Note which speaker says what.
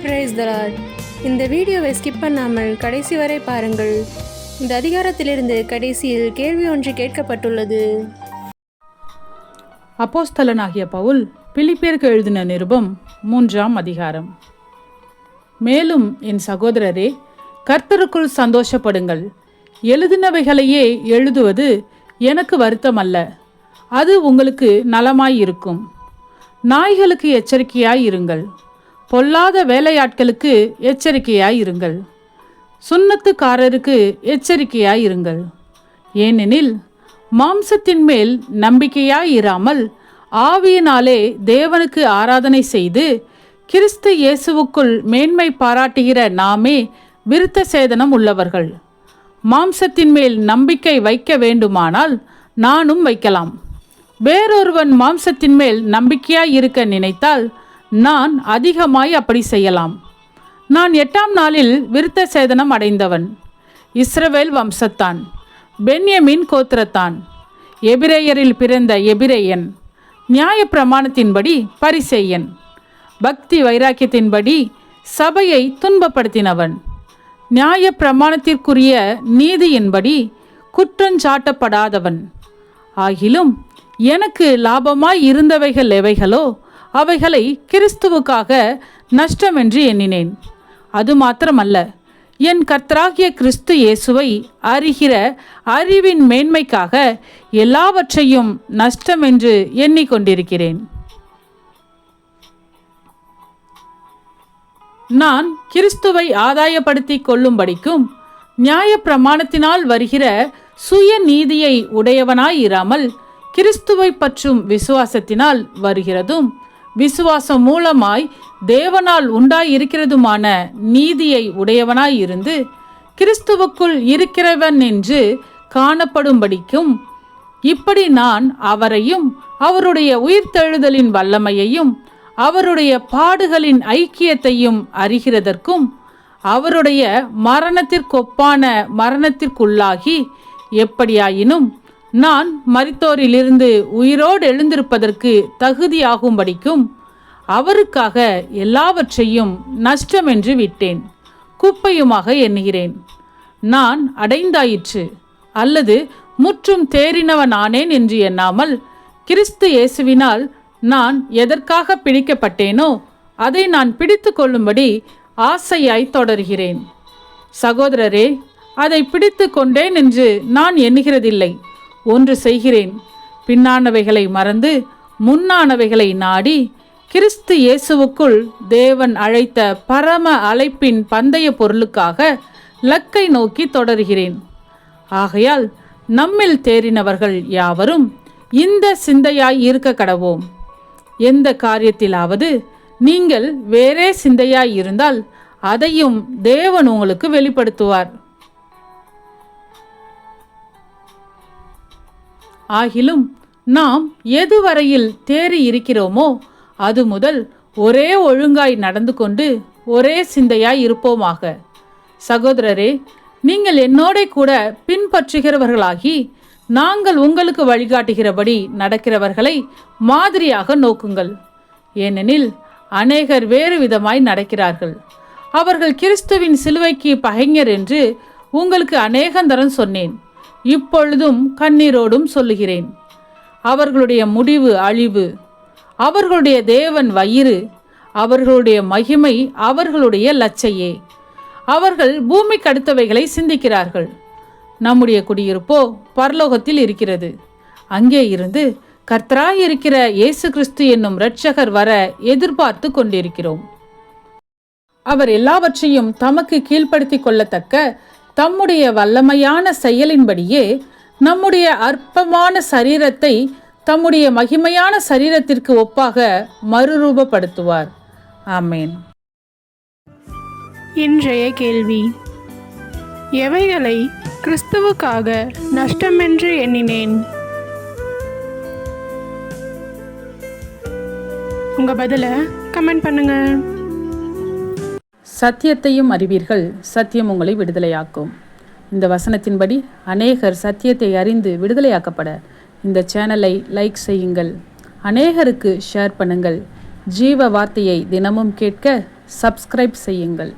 Speaker 1: Praise the Lord. இந்த வீடியோவை skip பண்ணாமல் கடைசி வரை பாருங்கள். இந்த அதிகாரத்திலிருந்து கடைசியில் கேள்வி ஒன்று கேட்கப்பட்டுள்ளது.
Speaker 2: அப்போஸ்தலனாகிய பவுல் பிலிப்பியருக்கு எழுதின நிருபம் 3ஆம் அதிகாரம். மேலும் என் சகோதரரே, கர்த்தருக்குள் சந்தோஷப்படுங்கள். எழுதினவைகளையே எழுதுவது எனக்கு வருத்தமல்ல, அது உங்களுக்கு நலமாயிருக்கும். நாய்களுக்கு எச்சரிக்கையாயிருங்கள், பொல்லாத வேலையாட்களுக்கு எச்சரிக்கையாயிருங்கள், சுன்னத்துக்காரருக்கு எச்சரிக்கையாயிருங்கள். ஏனெனில் மாம்சத்தின் மேல் நம்பிக்கையாயிராமல் ஆவியினாலே தேவனுக்கு ஆராதனை செய்து கிறிஸ்து இயேசுவுக்குள் மேன்மை பாராட்டுகிற நாமே விருத்த சேதனம் உள்ளவர்கள். மாம்சத்தின் மேல் நம்பிக்கை வைக்க வேண்டுமானால் நானும் வைக்கலாம். வேறொருவன் மாம்சத்தின் மேல் நம்பிக்கையாய் இருக்க நினைத்தால் நான் அதிகமாய் அப்படி செய்யலாம். நான் 8ஆம் நாளில் விருத்த சேதனம் அடைந்தவன். இஸ்ரவேல் வம்சத்தான், பென்யமின் கோத்திரத்தான், எபிரேயரில் பிறந்த எபிரேயன், நியாய பிரமாணத்தின்படி பரிசேயன், பக்தி வைராக்கியத்தின்படி சபையை துன்பப்படுத்தினவன், நியாய பிரமாணத்திற்குரிய நீதியின்படி குற்றஞ்சாட்டப்படாதவன். ஆகிலும் எனக்கு லாபமாய் இருந்தவைகள் எவைகளோ அவைகளை கிறிஸ்துவுக்காக நஷ்டமென்று எண்ணினேன். அது மாத்திரமல்ல, என் கர்த்தராகிய கிறிஸ்து இயேசுவை அறிகிற அறிவின் மேன்மைக்காக எல்லாவற்றையும் நஷ்டமென்று எண்ணிக்கொண்டிருக்கிறேன். நான் கிறிஸ்துவை ஆதாயப்படுத்தி கொள்ளும்படிக்கும் நியாய பிரமாணத்தினால் வருகிற சுய நீதியை உடையவனாயிராமல் கிறிஸ்துவை பற்றும் விசுவாசத்தினால் வருகிறதும் விசுவாசம் மூலமாய் தேவனால் உண்டாயிருக்கிறதுமான நீதியை உடையவனாயிருந்து கிறிஸ்துவுக்குள் இருக்கிறவன் என்று காணப்படும்படிக்கும், இப்படி நான் அவரையும் அவருடைய உயிர்த்தெழுதலின் வல்லமையையும் அவருடைய பாடுகளின் ஐக்கியத்தையும் அறிகிறதற்கும் அவருடைய மரணத்திற்கொப்பான மரணத்திற்குள்ளாகி எப்படியாயினும் நான் மரித்தோரிலிருந்து உயிரோடு எழுந்திருப்பதற்கு தகுதியாகும்படிக்கும் அவருக்காக எல்லாவற்றையும் நஷ்டமென்று விட்டேன், குப்பையுமாக எண்ணுகிறேன். நான் அடைந்தாயிற்று அல்லது முற்றும் தேறினவனானேன் என்று எண்ணாமல் கிறிஸ்து இயேசுவினால் நான் எதற்காக பிடிக்கப்பட்டேனோ அதை நான் பிடித்து கொள்ளும்படி ஆசையாய் தொடர்கிறேன். சகோதரரே, அதை பிடித்து கொண்டேன் என்று நான் எண்ணுகிறதில்லை. ஒன்று செய்கிறேன், பின்னானவைகளை மறந்து முன்னானவைகளை நாடி கிறிஸ்து இயேசுவுக்குள் தேவன் அழைத்த பரம அழைப்பின் பந்தய பொருளுக்காக லக்கை நோக்கி தொடர்கிறேன். ஆகையால் நம்மில் தேறினவர்கள் யாவரும் இந்த சிந்தையாய் இருக்க கடவோம். எந்த காரியத்திலாவது நீங்கள் வேறே சிந்தையாய் இருந்தால் அதையும் தேவன் உங்களுக்கு வெளிப்படுத்துவார். ஆகிலும் நாம் எதுவரையில் தேறி இருக்கிறோமோ அது முதல் ஒரே ஒழுங்காய் நடந்து கொண்டு ஒரே சிந்தையாய் இருப்போமாக. சகோதரரே, நீங்கள் என்னோட கூட பின்பற்றுகிறவர்களாகி நாங்கள் உங்களுக்கு வழிகாட்டுகிறபடி நடக்கிறவர்களை மாதிரியாக நோக்குங்கள். ஏனெனில் அநேகர் வேறு விதமாய் நடக்கிறார்கள். அவர்கள் கிறிஸ்துவின் சிலுவைக்கு பகைஞர் என்று உங்களுக்கு அநேகந்தரம் சொன்னேன், இப்பொழுதும் கண்ணீரோடும் சொல்லுகிறேன். அவர்களுடைய முடிவு அழிவு, அவர்களுடைய தேவன் வயிறு, அவர்களுடைய மகிமை அவர்களுடைய லட்சையே. அவர்கள் பூமிக்கு அடுத்தவைகளை சிந்திக்கிறார்கள். நம்முடைய குடியிருப்போ பரலோகத்தில் இருக்கிறது. அங்கே இருந்து கர்த்தராய் இருக்கிற இயேசு கிறிஸ்து என்னும் இரட்சகர் வர எதிர்பார்த்து கொண்டிருக்கிறோம். அவர் எல்லாவற்றையும் தமக்கு கீழ்ப்படுத்தி கொள்ளத்தக்க தம்முடைய வல்லமையான செயலின்படியே நம்முடைய அற்பமான சரீரத்தை தம்முடைய மகிமையான சரீரத்திற்கு ஒப்பாக மறுரூபப்படுத்துவார். ஆமேன்.
Speaker 1: இன்றைய கேள்வி: எவைகளை கிறிஸ்துவுக்காக நஷ்டமென்று எண்ணினேன்? உங்க பதில கமெண்ட் பண்ணுங்க.
Speaker 2: சத்தியத்தையும் அறிவீர்கள், சத்தியம் உங்களை விடுதலையாக்கும். இந்த வசனத்தின்படி அநேகர் சத்தியத்தை அறிந்து விடுதலையாக்கப்பட இந்த சேனலை லைக் செய்யுங்கள், அநேகருக்கு ஷேர் பண்ணுங்கள். ஜீவ வார்த்தையை தினமும் கேட்க சப்ஸ்கிரைப் செய்யுங்கள்.